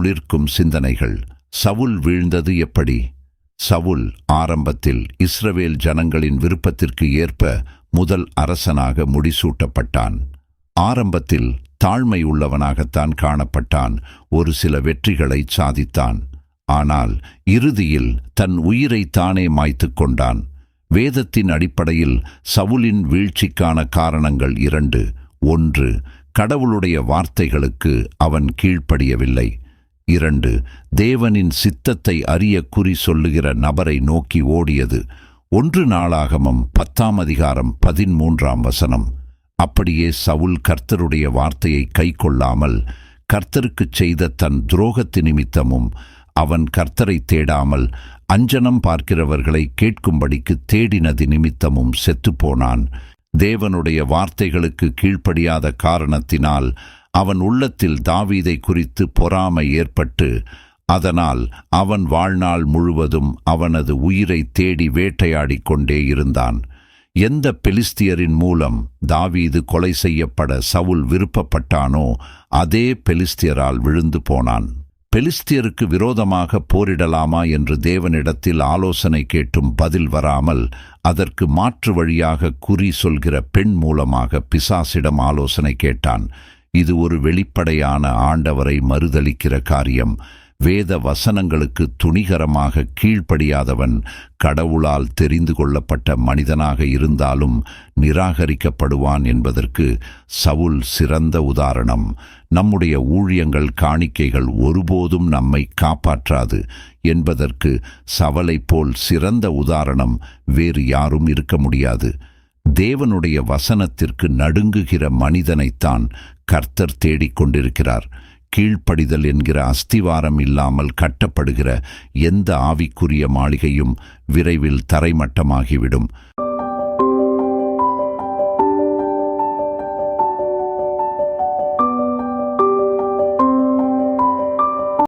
துளிர்க்கும் சிந்தனைகள். சவுல் வீழ்ந்தது எப்படி? சவுல் ஆரம்பத்தில் இஸ்ரவேல் ஜனங்களின் விருப்பத்திற்கு ஏற்ப முதல் அரசனாக முடிசூட்டப்பட்டான். ஆரம்பத்தில் தாழ்மை உள்ளவனாகத்தான் காணப்பட்டான். ஒரு சில வெற்றிகளை சாதித்தான். ஆனால் இறுதியில் தன் உயிரை தானே மாய்த்துக் கொண்டான். வேதத்தின் அடிப்படையில் சவுலின் வீழ்ச்சிக்கான காரணங்கள் 2. 1. கடவுளுடைய வார்த்தைகளுக்கு அவன் கீழ்ப்படியவில்லை. 2. தேவனின் சித்தத்தை அறிய குறி சொல்லுகிற நபரை நோக்கி ஓடியது. 1 நாளாகமம் 10:13. அப்படியே சவுல் கர்த்தருடைய வார்த்தையை கைக்கொள்ளாமல் கர்த்தருக்குச் செய்த தன் துரோகத்து நிமித்தமும் அவன் கர்த்தரை தேடாமல் அஞ்சனம் பார்க்கிறவர்களை கேட்கும்படிக்கு தேடினது நிமித்தமும் செத்துப்போனான். தேவனுடைய வார்த்தைகளுக்கு கீழ்ப்படியாத காரணத்தினால் அவன் உள்ளத்தில் தாவீதை குறித்து பொறாமை ஏற்பட்டு அதனால் அவன் வாழ்நாள் முழுவதும் அவனது உயிரை தேடி வேட்டையாடிக் கொண்டே இருந்தான். எந்த பெலிஸ்தியரின் மூலம் தாவீது கொலை செய்யப்பட சவுல் விருப்பப்பட்டானோ அதே பெலிஸ்தியரால் விழுந்து போனான். பெலிஸ்தியருக்கு விரோதமாக போரிடலாமா என்று தேவனிடத்தில் ஆலோசனை கேட்டும் பதில் வராமல் அதற்கு மாற்று வழியாக குறி சொல்கிற பெண் மூலமாக பிசாசிடம் ஆலோசனை கேட்டான். இது ஒரு வெளிப்படையான ஆண்டவரை மறுதலிக்கிற காரியம். வேத வசனங்களுக்கு துணிகரமாக கீழ்ப்படியாதவன் கடவுளால் தெரிந்து கொள்ளப்பட்ட மனிதனாக இருந்தாலும் நிராகரிக்கப்படுவான் என்பதற்கு சவுல் சிறந்த உதாரணம். நம்முடைய ஊழியங்கள், காணிக்கைகள் ஒருபோதும் நம்மை காப்பாற்றாது என்பதற்கு சவலைப் போல் சிறந்த உதாரணம் வேறு யாரும் இருக்க முடியாது. தேவனுடைய வசனத்திற்கு நடுங்குகிற மனிதனைத்தான் கர்த்தர் தேடிக்கொண்டிருக்கிறார். கீழ்ப்படிதல் என்கிற அஸ்திவாரம் இல்லாமல் கட்டப்படுகிற எந்த ஆவிக்குரிய மாளிகையும் விரைவில் தரைமட்டமாகிவிடும்.